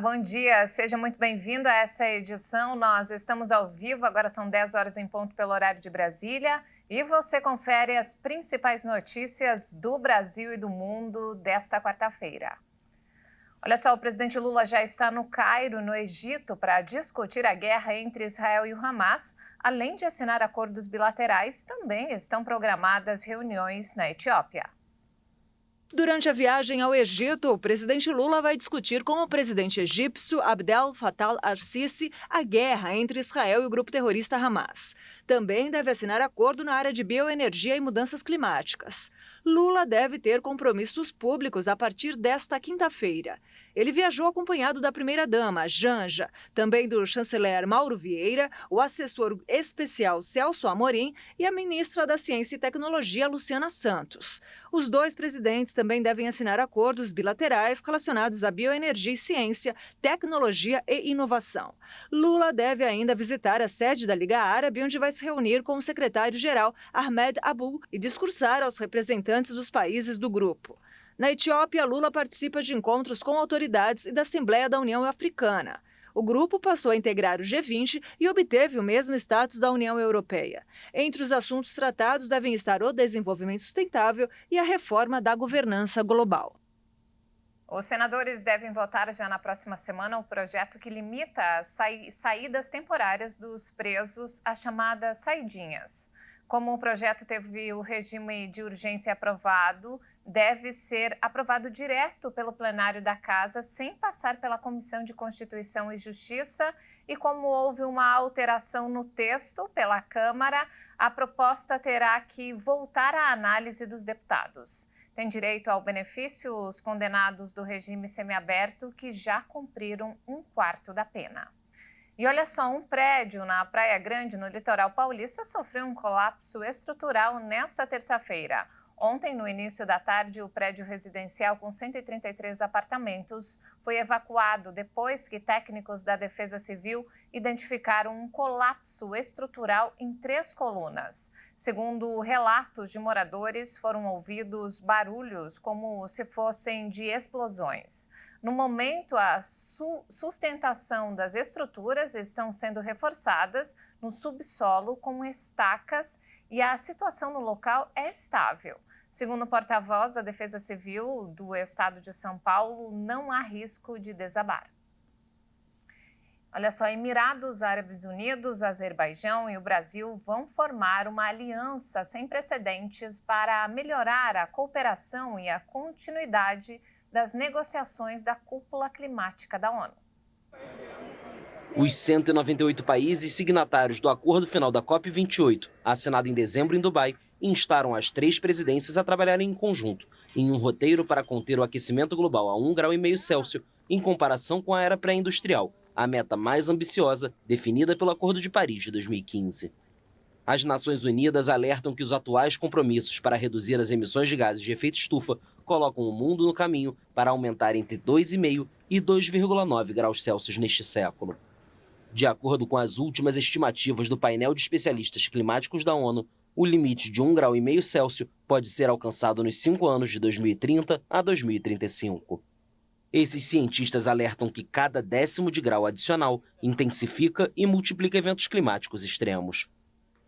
bom dia. Seja muito bem-vindo a essa edição. Nós estamos ao vivo, agora são 10 horas em ponto pelo horário de Brasília. E você confere as principais notícias do Brasil e do mundo desta quarta-feira. Olha só, o presidente Lula já está no Cairo, no Egito, para discutir a guerra entre Israel e o Hamas. Além de assinar acordos bilaterais, também estão programadas reuniões na Etiópia. Durante a viagem ao Egito, o presidente Lula vai discutir com o presidente egípcio Abdel Fattah al-Sisi a guerra entre Israel e o grupo terrorista Hamas. Também deve assinar acordo na área de bioenergia e mudanças climáticas. Lula deve ter compromissos públicos a partir desta quinta-feira. Ele viajou acompanhado da primeira-dama, Janja, também do chanceler Mauro Vieira, o assessor especial Celso Amorim e a ministra da Ciência e Tecnologia, Luciana Santos. Os dois presidentes também devem assinar acordos bilaterais relacionados à bioenergia e ciência, tecnologia e inovação. Lula deve ainda visitar a sede da Liga Árabe, onde vai se reunir com o secretário-geral Ahmed Abul e discursar aos representantes dos países do grupo. Na Etiópia, Lula participa de encontros com autoridades e da Assembleia da União Africana. O grupo passou a integrar o G20 e obteve o mesmo status da União Europeia. Entre os assuntos tratados devem estar o desenvolvimento sustentável e a reforma da governança global. Os senadores devem votar já na próxima semana o projeto que limita as saídas temporárias dos presos, as chamadas saidinhas. Como o projeto teve o regime de urgência aprovado, deve ser aprovado direto pelo plenário da Casa, sem passar pela Comissão de Constituição e Justiça. E como houve uma alteração no texto pela Câmara, a proposta terá que voltar à análise dos deputados. Tem direito ao benefício os condenados do regime semiaberto que já cumpriram 1/4 da pena. E olha só, um prédio na Praia Grande, no litoral paulista, sofreu um colapso estrutural nesta terça-feira. Ontem, no início da tarde, o prédio residencial com 133 apartamentos foi evacuado depois que técnicos da Defesa Civil identificaram um colapso estrutural em 3 colunas. Segundo relatos de moradores, foram ouvidos barulhos como se fossem de explosões. No momento, a sustentação das estruturas estão sendo reforçadas no subsolo com estacas e a situação no local é estável. Segundo o porta-voz da Defesa Civil do Estado de São Paulo, não há risco de desabar. Olha só, Emirados Árabes Unidos, Azerbaijão e o Brasil vão formar uma aliança sem precedentes para melhorar a cooperação e a continuidade das negociações da Cúpula Climática da ONU. Os 198 países signatários do acordo final da COP28, assinado em dezembro em Dubai, instaram as 3 presidências a trabalharem em conjunto, em um roteiro para conter o aquecimento global a 1,5 graus Celsius, em comparação com a era pré-industrial, a meta mais ambiciosa definida pelo Acordo de Paris de 2015. As Nações Unidas alertam que os atuais compromissos para reduzir as emissões de gases de efeito estufa colocam o mundo no caminho para aumentar entre 2,5 e 2,9 graus Celsius neste século. De acordo com as últimas estimativas do painel de especialistas climáticos da ONU, o limite de 1,5 graus Celsius pode ser alcançado nos 5 anos de 2030 a 2035. Esses cientistas alertam que cada 10º de grau adicional intensifica e multiplica eventos climáticos extremos.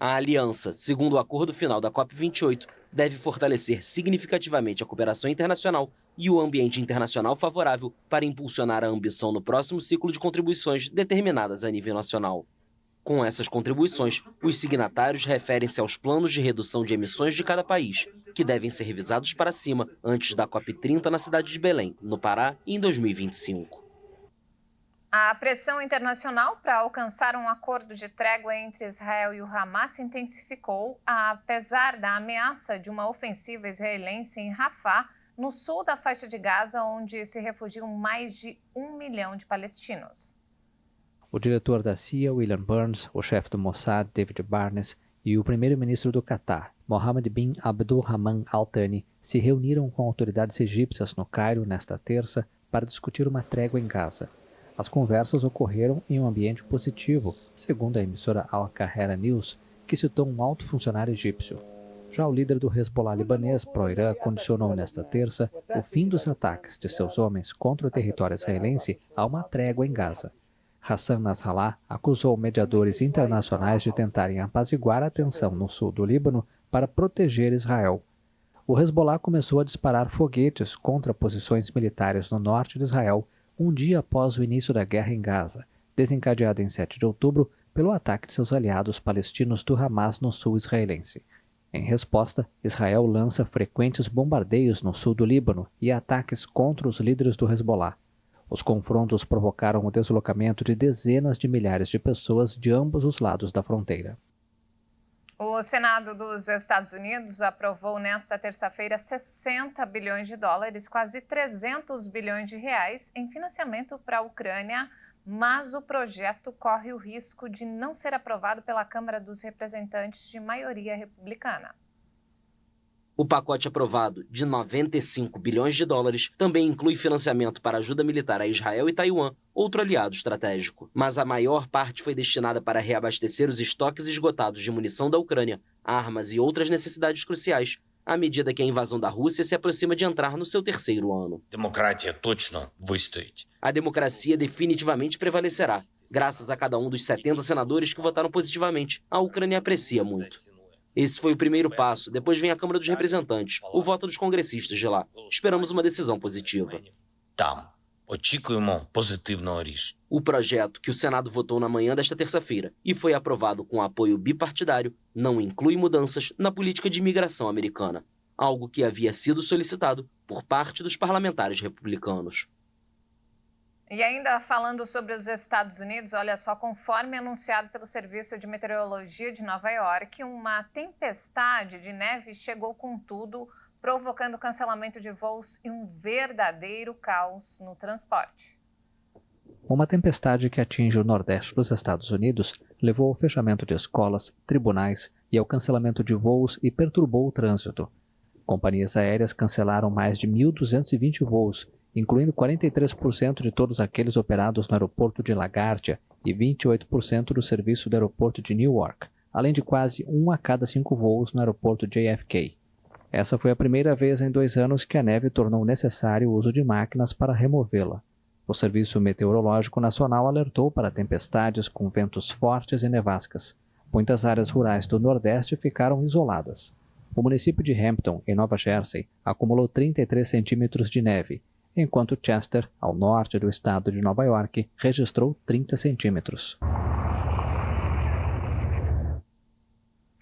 A aliança, segundo o acordo final da COP28, deve fortalecer significativamente a cooperação internacional e o ambiente internacional favorável para impulsionar a ambição no próximo ciclo de contribuições determinadas a nível nacional. Com essas contribuições, os signatários referem-se aos planos de redução de emissões de cada país, que devem ser revisados para cima antes da COP30 na cidade de Belém, no Pará, em 2025. A pressão internacional para alcançar um acordo de trégua entre Israel e o Hamas se intensificou, apesar da ameaça de uma ofensiva israelense em Rafah, no sul da faixa de Gaza, onde se refugiam mais de 1 milhão de palestinos. O diretor da CIA, William Burns, o chefe do Mossad, David Barnes, e o primeiro-ministro do Catar, Mohammed bin Abdulrahman Al Thani, se reuniram com autoridades egípcias no Cairo nesta terça para discutir uma trégua em Gaza. As conversas ocorreram em um ambiente positivo, segundo a emissora Al Qahera News, que citou um alto funcionário egípcio. Já o líder do Hezbollah libanês pró-Irã condicionou nesta terça o fim dos ataques de seus homens contra o território israelense a uma trégua em Gaza. Hassan Nasrallah acusou mediadores internacionais de tentarem apaziguar a tensão no sul do Líbano para proteger Israel. O Hezbollah começou a disparar foguetes contra posições militares no norte de Israel um dia após o início da guerra em Gaza, desencadeada em 7 de outubro pelo ataque de seus aliados palestinos do Hamas no sul israelense. Em resposta, Israel lança frequentes bombardeios no sul do Líbano e ataques contra os líderes do Hezbollah. Os confrontos provocaram o deslocamento de dezenas de milhares de pessoas de ambos os lados da fronteira. O Senado dos Estados Unidos aprovou nesta terça-feira 60 bilhões de dólares, quase 300 bilhões de reais, em financiamento para a Ucrânia, mas o projeto corre o risco de não ser aprovado pela Câmara dos Representantes de maioria republicana. O pacote aprovado, de 95 bilhões de dólares, também inclui financiamento para ajuda militar a Israel e Taiwan, outro aliado estratégico. Mas a maior parte foi destinada para reabastecer os estoques esgotados de munição da Ucrânia, armas e outras necessidades cruciais, à medida que a invasão da Rússia se aproxima de entrar no seu terceiro ano. A democracia definitivamente prevalecerá. Graças a cada um dos 70 senadores que votaram positivamente, a Ucrânia aprecia muito. Esse foi o primeiro passo, depois vem a Câmara dos Representantes, o voto dos congressistas de lá. Esperamos uma decisão positiva. O projeto, que o Senado votou na manhã desta terça-feira e foi aprovado com apoio bipartidário, não inclui mudanças na política de imigração americana, algo que havia sido solicitado por parte dos parlamentares republicanos. E ainda falando sobre os Estados Unidos, olha só, conforme anunciado pelo Serviço de Meteorologia de Nova York, uma tempestade de neve chegou com tudo, provocando cancelamento de voos e um verdadeiro caos no transporte. Uma tempestade que atinge o nordeste dos Estados Unidos levou ao fechamento de escolas, tribunais e ao cancelamento de voos e perturbou o trânsito. Companhias aéreas cancelaram mais de 1.220 voos, incluindo 43% de todos aqueles operados no aeroporto de LaGuardia e 28% do serviço do aeroporto de Newark, além de quase 1 a cada 5 voos no aeroporto JFK. Essa foi a primeira vez em 2 anos que a neve tornou necessário o uso de máquinas para removê-la. O Serviço Meteorológico Nacional alertou para tempestades com ventos fortes e nevascas. Muitas áreas rurais do Nordeste ficaram isoladas. O município de Hampton, em Nova Jersey, acumulou 33 centímetros de neve, enquanto Chester, ao norte do estado de Nova York, registrou 30 centímetros.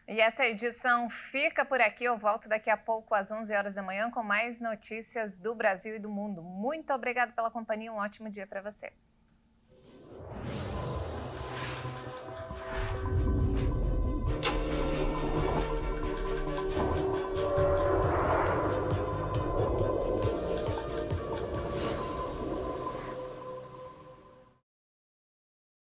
E essa edição fica por aqui. Eu volto daqui a pouco às 11 horas da manhã com mais notícias do Brasil e do mundo. Muito obrigada pela companhia. Um ótimo dia para você.